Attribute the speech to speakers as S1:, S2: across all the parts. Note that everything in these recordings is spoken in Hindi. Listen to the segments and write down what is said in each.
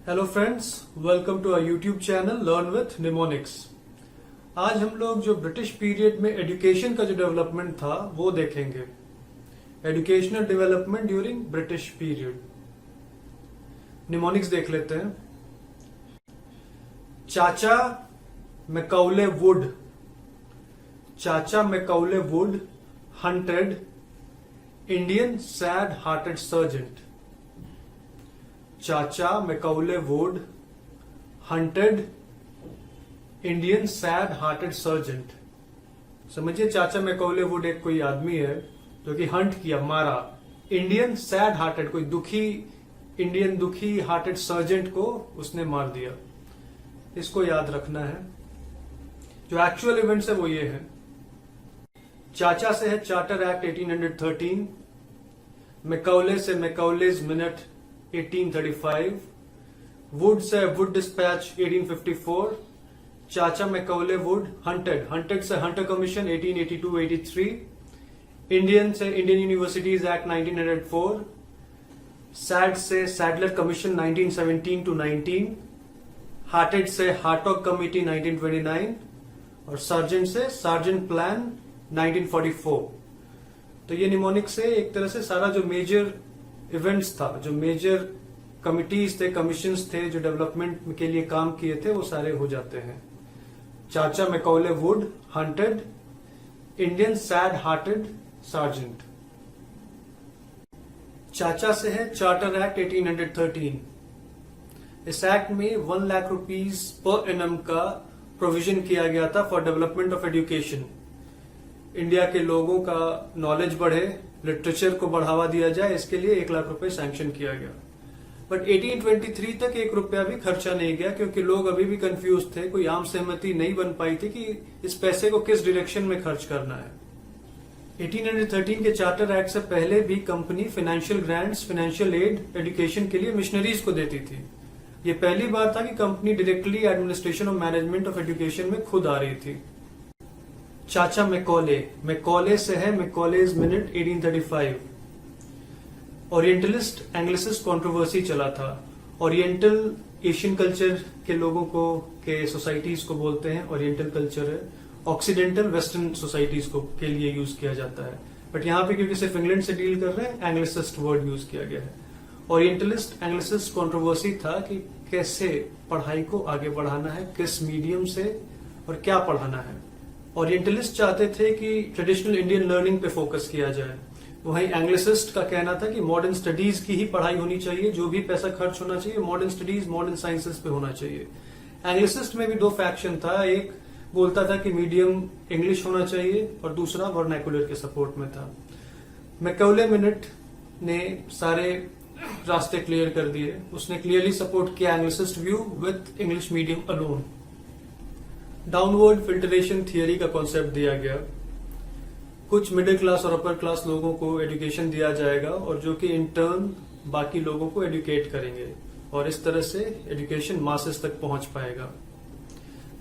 S1: Hello friends, welcome to our YouTube channel learn with mnemonics. आज हम लोग जो ब्रिटिश पीरियड में एजुकेशन का जो डेवलपमेंट था वो देखेंगे। Educational development during British period. Mnemonics देख लेते हैं। चाचा Macaulay wood hunted Indian sad hearted sergeant. चाचा Macaulay wood hunted Indian sad hearted sergeant. समझिए, चाचा मैकॉले वुड एक कोई आदमी है जो कि हंट किया, मारा इंडियन सैड हार्टेड, कोई दुखी हार्टेड सर्जेंट को उसने मार दिया। इसको याद रखना है। जो एक्चुअल इवेंट्स है वो ये है। चाचा से है चार्टर एक्ट 1813, मैकॉले से मैकॉलेज मिनट 1835, वुड से वुड डिस्पैच 1854, चाचा मैकॉले वुड हंटेड से हंटर कमीशन 1882-83, इंडियन से इंडियन यूनिवर्सिटीज एक्ट 1904, सैड से सैडलर कमीशन 1917-19, हार्टेड से हार्टॉग कमिटी 1929 और सर्जेंट से सर्जेंट प्लान 1944। तो ये निमोनिक से एक तरह से सारा जो मेजर इवेंट्स था, जो मेजर कमिटीज थे, कमीशंस थे, जो डेवलपमेंट के लिए काम किए थे, वो सारे हो जाते हैं। चाचा Macaulay wood hunted Indian sad hearted sergeant. चाचा से है चार्टर एक्ट 1813। इस एक्ट में 1 लाख रुपीज पर एनम का प्रोविजन किया गया था for development of education. India के लोगों का नॉलेज बढ़े, लिटरेचर को बढ़ावा दिया जाए, इसके लिए 1 लाख रुपए सैंक्शन किया गया। बट 1823 तक 1 रुपया भी खर्चा नहीं गया, क्योंकि लोग अभी भी कंफ्यूज थे। कोई आम सहमति नहीं बन पाई थी कि इस पैसे को किस डायरेक्शन में खर्च करना है। 1813 के चार्टर एक्ट से पहले भी company financial grants, financial aid education के लिए मिशनरीज को देती थी। ये पहली बार था कि कंपनी डायरेक्टली एडमिनिस्ट्रेशन और मैनेजमेंट ऑफ एजुकेशन में खुद आ रही थी। चाचा मैकॉले से है मैकॉलेज मिनट 1835। ओरिएंटलिस्ट एंग्लिसिस्ट कंट्रोवर्सी चला था। ओरिएंटल एशियन कल्चर के लोगों को के सोसाइटीज को बोलते हैं ओरिएंटल कल्चर है। ऑक्सीडेंटल वेस्टर्न सोसाइटीज को के लिए यूज किया जाता है। बट यहाँ पे क्योंकि सिर्फ इंग्लैंड से डील कर रहे हैं, एंग्लिसिस्ट वर्ड यूज किया गया है। ओरिएंटलिस्ट एंग्लिसिस्ट कंट्रोवर्सी था कि कैसे पढ़ाई को आगे बढ़ाना है, किस मीडियम से और क्या पढ़ाना है। ओरिएंटलिस्ट चाहते थे कि ट्रेडिशनल इंडियन लर्निंग पे फोकस किया जाए। वहीं एंग्लिसिस्ट का कहना था कि मॉडर्न स्टडीज की ही पढ़ाई होनी चाहिए, जो भी पैसा खर्च होना चाहिए मॉडर्न स्टडीज, मॉडर्न साइंसेस पे होना चाहिए। एंग्लिसिस्ट में भी 2 फैक्शन था। एक बोलता था कि मीडियम इंग्लिश होना चाहिए और दूसरा वर्नाकुलर के सपोर्ट में था। मैकॉले मिनट ने सारे रास्ते क्लियर कर दिए। उसने क्लियरली सपोर्ट किया Anglicist view with English medium alone. Downward filtration theory का कॉन्सेप्ट दिया गया। कुछ मिडिल क्लास और अपर क्लास लोगों को एजुकेशन दिया जाएगा और जो कि इन टर्न बाकी लोगों को एजुकेट करेंगे और इस तरह से एजुकेशन मासेस तक पहुंच पाएगा।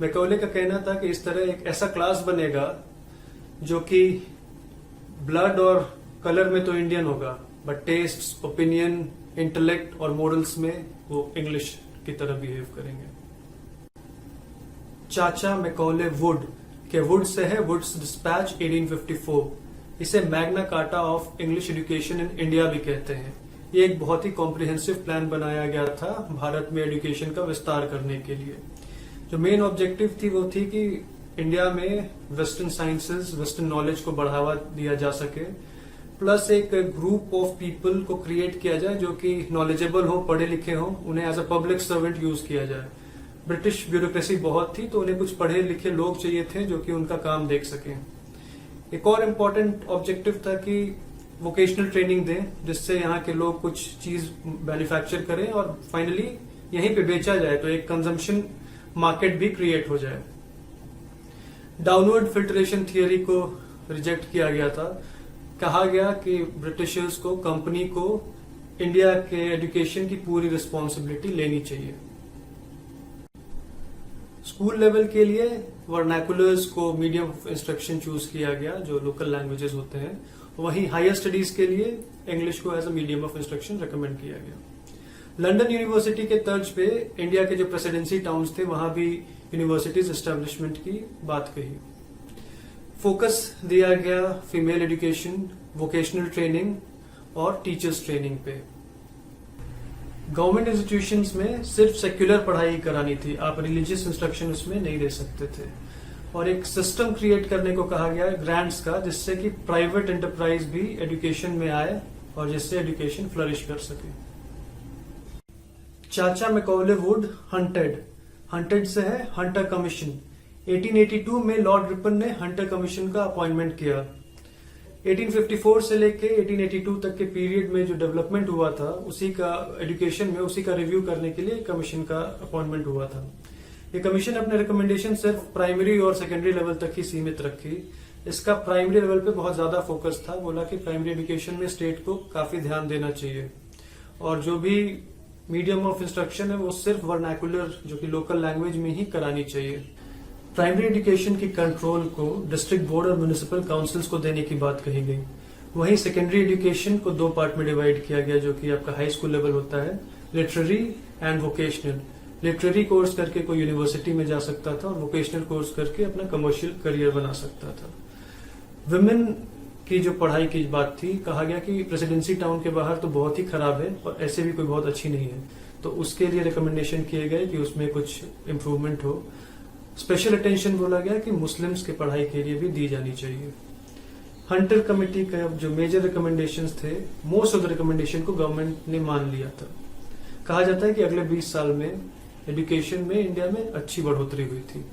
S1: मैकॉले का कहना था कि इस तरह एक ऐसा क्लास बनेगा जो कि ब्लड और कलर में तो इंडियन होगा, बट टेस्ट, ओपिनियन, इंटेलेक्ट और मोरल्स में वो इंग्लिश की तरह बिहेव करेंगे। चाचा मैकॉले वुड के वुड से है वुड्स डिस्पैच 1854। इसे Magna Carta of English education in India भी कहते हैं। ये एक बहुत ही कॉम्प्रिहेंसिव प्लान बनाया गया था भारत में एजुकेशन का विस्तार करने के लिए। जो मेन ऑब्जेक्टिव थी वो थी कि इंडिया में वेस्टर्न साइंसेस, वेस्टर्न नॉलेज को बढ़ावा दिया जा सके, प्लस एक ग्रुप ऑफ पीपल को क्रिएट किया जाए जो कि नॉलेजेबल हो, पढ़े लिखे हो, उन्हें as a public servant use किया जाए। ब्रिटिश ब्यूरोक्रेसी बहुत थी, तो उन्हें कुछ पढ़े लिखे लोग चाहिए थे जो कि उनका काम देख सकें। एक और इम्पोर्टेंट ऑब्जेक्टिव था कि वोकेशनल ट्रेनिंग दें, जिससे यहाँ के लोग कुछ चीज मैन्युफैक्चर करें और फाइनली यहीं पे बेचा जाए, तो एक कंजम्पशन मार्केट भी क्रिएट हो जाए। डाउनवर्ड फिल्ट्रेशन थियरी को रिजेक्ट किया गया था। कहा गया कि ब्रिटिशर्स को, कंपनी को इंडिया के एजुकेशन की पूरी रिस्पॉन्सिबिलिटी लेनी चाहिए। स्कूल लेवल के लिए वर्नाकुलर्स को मीडियम ऑफ इंस्ट्रक्शन चूज किया गया, जो लोकल लैंग्वेजेस होते हैं। वहीं हायर स्टडीज के लिए इंग्लिश को as a medium of instruction recommend किया गया। लंदन यूनिवर्सिटी के तर्ज पे इंडिया के जो प्रेसिडेंसी टाउन्स थे वहां भी यूनिवर्सिटीज एस्टेब्लिशमेंट की बात कही। फोकस दिया गया फीमेल एजुकेशन, वोकेशनल ट्रेनिंग और टीचर्स ट्रेनिंग पे। गवर्नमेंट इंस्टीट्यूशंस में सिर्फ सेक्युलर पढ़ाई करानी थी, आप रिलीजियस इंस्ट्रक्शन उसमें नहीं दे सकते थे। और एक सिस्टम क्रिएट करने को कहा गया है ग्रांट्स का, जिससे कि प्राइवेट एंटरप्राइज भी एजुकेशन में आए और जिससे एजुकेशन फ्लरिश कर सके। चाचा मैकॉले वुड हंटेड से है हंटर कमीशन। 1882 में लॉर्ड रिपन ने हंटर कमीशन का अपॉइंटमेंट किया। 1854 से लेके 1882 तक के पीरियड में जो डेवलपमेंट हुआ था उसी का एजुकेशन में उसी का रिव्यू करने के लिए कमीशन का अपॉइंटमेंट हुआ था। ये कमीशन अपने रिकमेंडेशन सिर्फ प्राइमरी और सेकेंडरी लेवल तक ही सीमित रखी। इसका प्राइमरी लेवल पे बहुत ज्यादा फोकस था। बोला कि प्राइमरी एजुकेशन में स्टेट को काफी ध्यान देना चाहिए और जो भी मीडियम ऑफ इंस्ट्रक्शन है वो सिर्फ वर्नाकुलर जो कि लोकल लैंग्वेज में ही करानी चाहिए। प्राइमरी एजुकेशन की कंट्रोल को डिस्ट्रिक्ट बोर्ड और म्युनिसिपल काउंसिल्स को देने की बात कही गई। वहीं सेकेंडरी एजुकेशन को दो पार्ट में डिवाइड किया गया, जो कि आपका हाई स्कूल लेवल होता है, literary and vocational. Literary course करके कोई यूनिवर्सिटी में जा सकता था और वोकेशनल कोर्स करके अपना कमर्शियल करियर बना सकता था। विमेन की जो पढ़ाई की बात थी, कहा गया कि प्रेसिडेंसी टाउन के बाहर तो बहुत ही खराब है और ऐसे भी कोई बहुत अच्छी नहीं है, तो उसके लिए रिकमेंडेशन किए गए कि उसमें कुछ इम्प्रूवमेंट हो। स्पेशल अटेंशन बोला गया कि मुस्लिम्स की पढ़ाई के लिए भी दी जानी चाहिए। हंटर कमेटी का जो मेजर रिकमेंडेशंस थे, मोस्ट ऑफ द रिकमेंडेशन को गवर्नमेंट ने मान लिया था। कहा जाता है कि अगले 20 साल में एजुकेशन में इंडिया में अच्छी बढ़ोतरी हुई थी।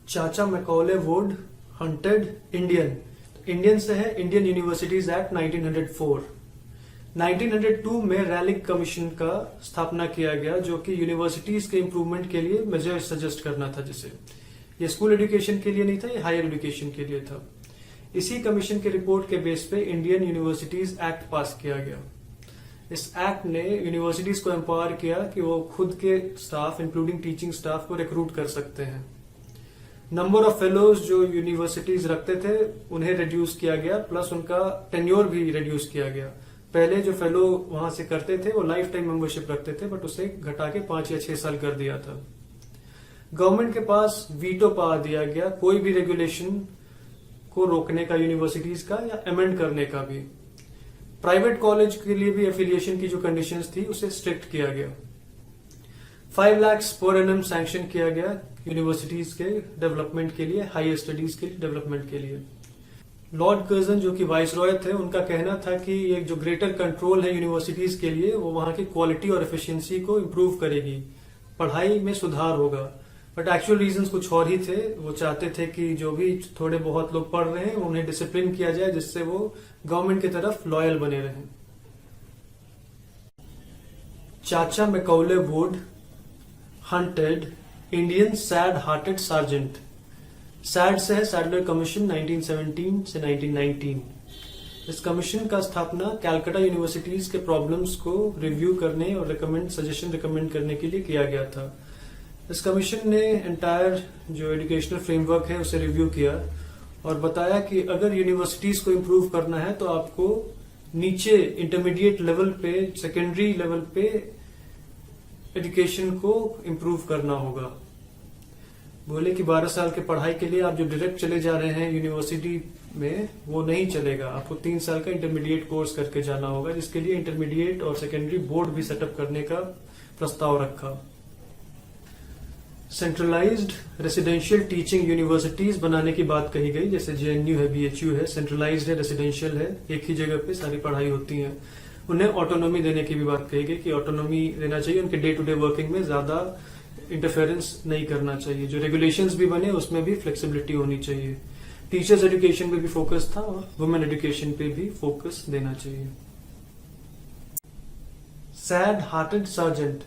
S1: चाचा मैकॉले वुड हंटेड इंडियन से है इंडियन यूनिवर्सिटीज एक्ट 1904। 1902 में रैलिक कमीशन का स्थापना किया गया, जो कि यूनिवर्सिटीज के इम्प्रूवमेंट के लिए मेजर सजेस्ट करना था। जिसे ये स्कूल एजुकेशन के लिए नहीं था, ये हायर एजुकेशन के लिए था। इसी कमीशन के रिपोर्ट के बेस पे इंडियन यूनिवर्सिटीज एक्ट पास किया गया। इस एक्ट ने यूनिवर्सिटीज को एम्पावर किया कि वो खुद के स्टाफ इंक्लूडिंग टीचिंग स्टाफ को रिक्रूट कर सकते हैं। नंबर ऑफ फेलोज जो यूनिवर्सिटीज रखते थे उन्हें रिड्यूस किया गया, प्लस उनका टेन्योर भी रिड्यूस किया गया। पहले जो फेलो वहां से करते थे वो लाइफ टाइम मेंबरशिप रखते थे, बट उसे घटा के 5 या 6 साल कर दिया था। गवर्नमेंट के पास वीटो पावर दिया गया, कोई भी रेगुलेशन को रोकने का यूनिवर्सिटीज का या अमेंड करने का भी। प्राइवेट कॉलेज के लिए भी एफिलिएशन की जो कंडीशंस थी उसे स्ट्रिक्ट किया गया। 5 लाख पर एनम सैंक्शन किया गया यूनिवर्सिटीज के डेवलपमेंट के लिए, हायर स्टडीज के डेवलपमेंट के लिए। लॉर्ड कर्जन जो कि वाइसरॉय थे, उनका कहना था कि ये जो ग्रेटर कंट्रोल है यूनिवर्सिटीज के लिए वो वहां की क्वालिटी और एफिशिएंसी को इम्प्रूव करेगी, पढ़ाई में सुधार होगा। बट एक्चुअल रीजंस कुछ और ही थे। वो चाहते थे कि जो भी थोड़े बहुत लोग पढ़ रहे हैं उन्हें डिसिप्लिन किया जाए, जिससे वो गवर्नमेंट की तरफ लॉयल बने रहें। चाचा Macaulay wood hunted Indian sad hearted sergeant. Sad से है सैडलर कमीशन 1917 से 1919। इस कमीशन का स्थापना कैलकाटा यूनिवर्सिटीज के प्रॉब्लम्स को रिव्यू करने और सजेशन रिकमेंड करने के लिए किया गया था। इस कमीशन ने एंटायर जो एजुकेशनल फ्रेमवर्क है उसे रिव्यू किया और बताया कि अगर यूनिवर्सिटीज को इम्प्रूव करना है तो आपको नीचे इंटरमीडिएट लेवल पे, सेकेंडरी लेवल पे एजुकेशन को इम्प्रूव करना होगा। बोले कि 12 साल के पढ़ाई के लिए आप जो डायरेक्ट चले जा रहे हैं यूनिवर्सिटी में वो नहीं चलेगा, आपको 3 साल का इंटरमीडिएट कोर्स करके जाना होगा, जिसके लिए इंटरमीडिएट और सेकेंडरी बोर्ड भी सेटअप करने का प्रस्ताव रखा। सेंट्रलाइज्ड रेसिडेंशियल टीचिंग यूनिवर्सिटीज बनाने की बात कही गई, जैसे जेएनयू है, बीएचयू है, सेंट्रलाइज्ड है, रेसिडेंशियल है, एक ही जगह पे सारी पढ़ाई होती है। उन्हें ऑटोनॉमी देने की भी बात कही गई कि ऑटोनॉमी देना चाहिए, उनके डे टू डे वर्किंग में ज्यादा इंटरफेरेंस नहीं करना चाहिए। जो रेगुलेशंस भी बने उसमें भी फ्लेक्सिबिलिटी होनी चाहिए। टीचर्स एजुकेशन पे भी फोकस था और वुमेन एजुकेशन पे भी फोकस देना चाहिए। सैड हार्टेड सर्जेंट,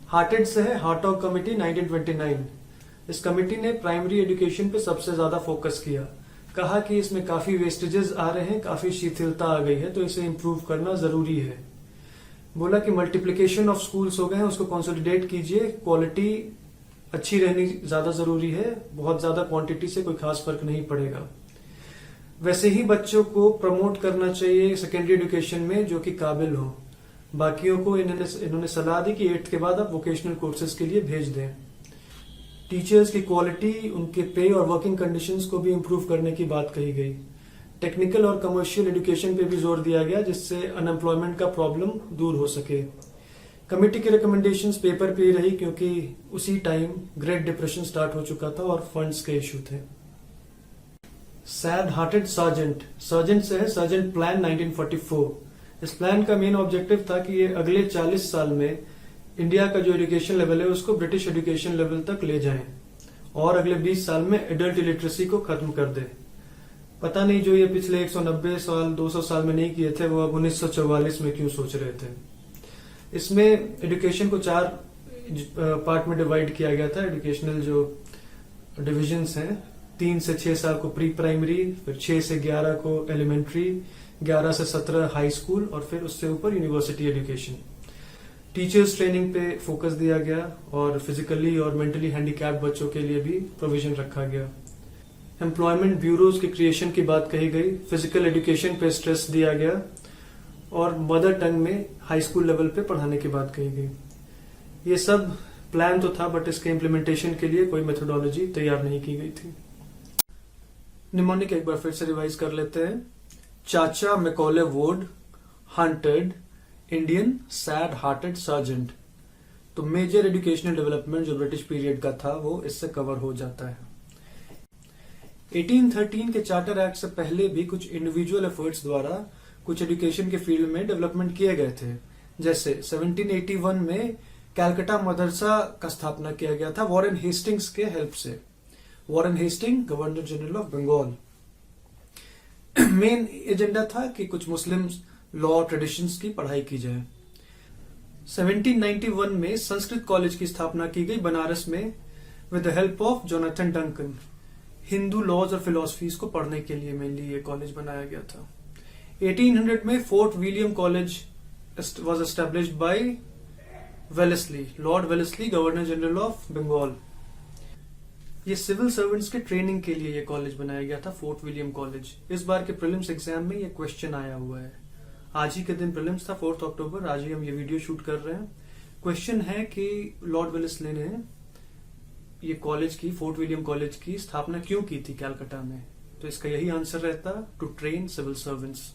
S1: हार्टेड से है हार्टॉग कमेटी 1929। इस कमेटी ने प्राइमरी एजुकेशन पे सबसे ज्यादा फोकस किया। कहा कि इसमें काफी वेस्टेजेस आ रहे हैं, काफी शिथिलता आ गई है, तो इसे इम्प्रूव करना जरूरी है। बोला कि मल्टीप्लिकेशन ऑफ स्कूल्स हो गए हैं, उसको कंसोलिडेट कीजिए, क्वालिटी अच्छी रहनी ज्यादा जरूरी है, बहुत ज्यादा क्वांटिटी से कोई खास फर्क नहीं पड़ेगा। वैसे ही बच्चों को प्रमोट करना चाहिए सेकेंडरी एजुकेशन में जो कि काबिल हो। बाकियों को इन्होंने सलाह दी कि 8th के बाद आप वोकेशनल कोर्सेज के लिए भेज दें। टीचर्स की क्वालिटी, उनके पे और वर्किंग कंडीशंस को भी इम्प्रूव करने की बात कही गई। टेक्निकल और कमर्शियल एजुकेशन पे भी जोर दिया गया जिससे अनएम्प्लॉयमेंट का प्रॉब्लम दूर हो सके। कमेटी की रिकमेंडेशंस पेपर पे ही रही क्योंकि उसी टाइम ग्रेट डिप्रेशन स्टार्ट हो चुका था और फंड्स के इशू थे। सैड हार्टेड सर्जेंट से है सर्जेंट प्लान 1944। इस प्लान का मेन ऑब्जेक्टिव था कि ये अगले 40 साल में इंडिया का जो एजुकेशन लेवल है उसको ब्रिटिश एजुकेशन लेवल तक ले जाएं और अगले 20 साल में एडल्ट इलिटरेसी को खत्म कर दे। पता नहीं जो ये पिछले 190 साल 200 साल में नहीं किए थे वो अब 1944 में क्यों सोच रहे थे। इसमें एजुकेशन को 4 पार्ट में डिवाइड किया गया था। एजुकेशनल जो डिविजन्स हैं, 3 से 6 साल को प्री प्राइमरी, फिर 6 से 11 को एलिमेंट्री, 11 से 17 हाई स्कूल और फिर उससे ऊपर यूनिवर्सिटी एजुकेशन। टीचर्स ट्रेनिंग पे फोकस दिया गया और फिजिकली और मेंटली हैंडीकैप्ड बच्चों के लिए भी प्रोविजन रखा गया। एम्प्लॉयमेंट ब्यूरोज की क्रिएशन की बात कही गई। फिजिकल एजुकेशन पे स्ट्रेस दिया गया और मदर टंग में हाई स्कूल लेवल पे पढ़ाने की बात कही गई। ये सब प्लान तो था बट इसके इम्प्लीमेंटेशन के लिए कोई मेथोडोलॉजी तैयार नहीं की गई थी। निमोनिक एक बार फिर से रिवाइज कर लेते हैं। चाचा Macaulay wood hunted Indian sad hearted sergeant. तो मेजर एजुकेशनल डेवलपमेंट जो ब्रिटिश पीरियड का था वो इससे कवर हो जाता है। 1813 के चार्टर एक्ट से पहले भी कुछ इंडिविजुअल एफर्ट्स द्वारा कुछ एजुकेशन के फील्ड में डेवलपमेंट किए गए थे। जैसे 1781 में कैलकाटा मदरसा का स्थापना किया गया था वॉरेन हेस्टिंग्स के हेल्प से। Warren Hasting governor general of Bengal. Main agenda था कि कुछ मुस्लिम लॉ ट्रेडिशंस की पढ़ाई की जाए। 1791 में संस्कृत कॉलेज की स्थापना की गई बनारस में with the help of Jonathan Duncan. Hindu laws और फिलोसफीज को पढ़ने के लिए मेनली ये कॉलेज बनाया गया था। 1800 में Fort William college was established by Wellesley, Lord Wellesley, governor general of Bengal. ये सिविल सर्वेंट्स के ट्रेनिंग के लिए ये कॉलेज बनाया गया था, फोर्ट विलियम कॉलेज। इस बार के प्रीलिम्स एग्जाम में ये क्वेश्चन आया हुआ है। आज ही के दिन प्रीलिम्स था 4 अक्टूबर, आज ही हम ये वीडियो शूट कर रहे हैं। क्वेश्चन है कि लॉर्ड वेलेस्ली ने ये कॉलेज की, फोर्ट विलियम कॉलेज की स्थापना क्यों की थी कैलकाटा में। तो इसका यही आंसर रहता, टू ट्रेन सिविल सर्वेंट्स।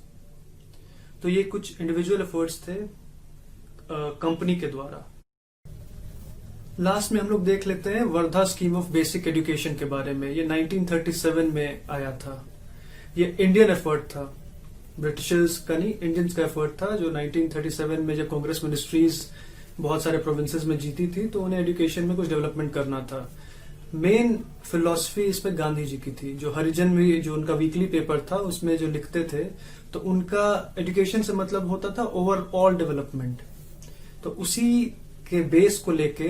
S1: तो ये कुछ इंडिविजुअल एफर्ट्स थे कंपनी के द्वारा। लास्ट में हम लोग देख लेते हैं Wardha scheme of basic education के बारे में। ये 1937 में आया था। ये इंडियन एफर्ट था, ब्रिटिशर्स का नहीं, इंडियंस का एफर्ट था, जो 1937 में जब कांग्रेस मिनिस्ट्रीज बहुत सारे प्रोविंसेस में जीती थी तो उन्हें एजुकेशन में कुछ डेवलपमेंट करना था। मेन फिलॉसफी इसमें गांधी जी की थी। जो हरिजन में जो उनका वीकली पेपर था उसमें जो लिखते थे तो उनका एजुकेशन से मतलब होता था ओवरऑल डेवलपमेंट। तो उसी के बेस को लेके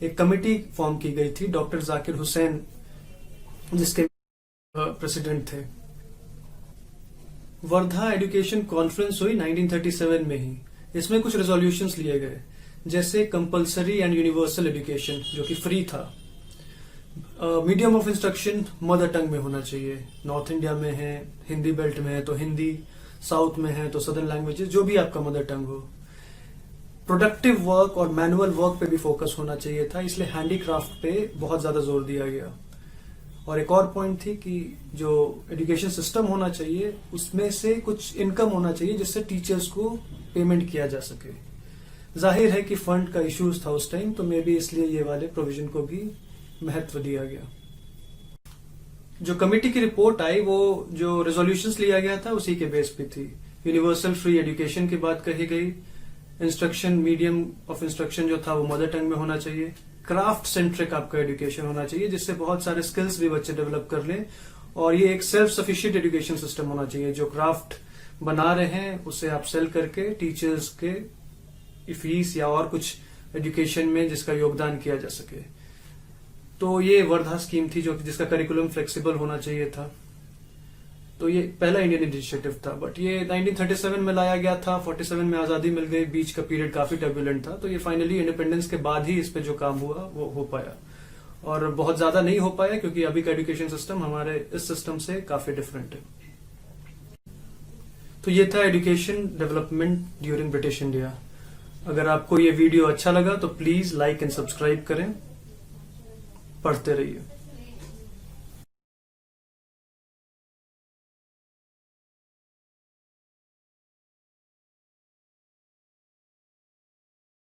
S1: एक कमेटी फॉर्म की गई थी, डॉक्टर जाकिर हुसैन जिसके प्रेसिडेंट थे। वर्धा एजुकेशन कॉन्फ्रेंस हुई 1937 में ही। इसमें कुछ रेजोल्यूशंस लिए गए, जैसे कंपलसरी एंड यूनिवर्सल एजुकेशन जो कि फ्री था। Medium of instruction mother tongue में होना चाहिए। नॉर्थ इंडिया में है, हिंदी बेल्ट में है तो हिंदी, साउथ में है तो सदर्न लैंग्वेजेस, जो भी आपका मदर टंग हो। प्रोडक्टिव वर्क और मैनुअल वर्क पे भी फोकस होना चाहिए था, इसलिए हैंडीक्राफ्ट पे बहुत ज्यादा जोर दिया गया। और एक और पॉइंट थी कि जो एजुकेशन सिस्टम होना चाहिए उसमें से कुछ इनकम होना चाहिए जिससे टीचर्स को पेमेंट किया जा सके। जाहिर है कि फंड का इश्यूज था उस टाइम, तो मे बी इसलिए ये वाले प्रोविजन को भी महत्व दिया गया। जो कमेटी की रिपोर्ट आई वो जो रेजोल्यूशंस लिया गया था उसी के बेस पे थी। यूनिवर्सल फ्री एजुकेशन की बात कही गई। इंस्ट्रक्शन, मीडियम ऑफ इंस्ट्रक्शन जो था वो मदर टंग में होना चाहिए। क्राफ्ट सेंट्रिक आपका एजुकेशन होना चाहिए जिससे बहुत सारे स्किल्स भी बच्चे डेवलप कर लें। और ये एक सेल्फ सफिशिएंट एजुकेशन सिस्टम होना चाहिए। जो क्राफ्ट बना रहे हैं उसे आप सेल करके टीचर्स के फीस या और कुछ एजुकेशन में जिसका योगदान किया जा सके। तो ये वर्धा स्कीम थी जो जिसका करिकुलम फ्लेक्सिबल होना चाहिए था। तो ये पहला इंडियन इनिशिएटिव था, बट ये 1937 में लाया गया था। 47 में आजादी मिल गई, बीच का पीरियड काफी टर्बुलेंट था। तो ये फाइनली इंडिपेंडेंस के बाद ही इस पे जो काम हुआ वो हो पाया, और बहुत ज्यादा नहीं हो पाया क्योंकि अभी का एजुकेशन सिस्टम हमारे इस सिस्टम से काफी डिफरेंट है। तो ये था education development during British India. अगर आपको ये वीडियो अच्छा लगा तो प्लीज लाइक एंड सब्सक्राइब करें। पढ़ते रहिए।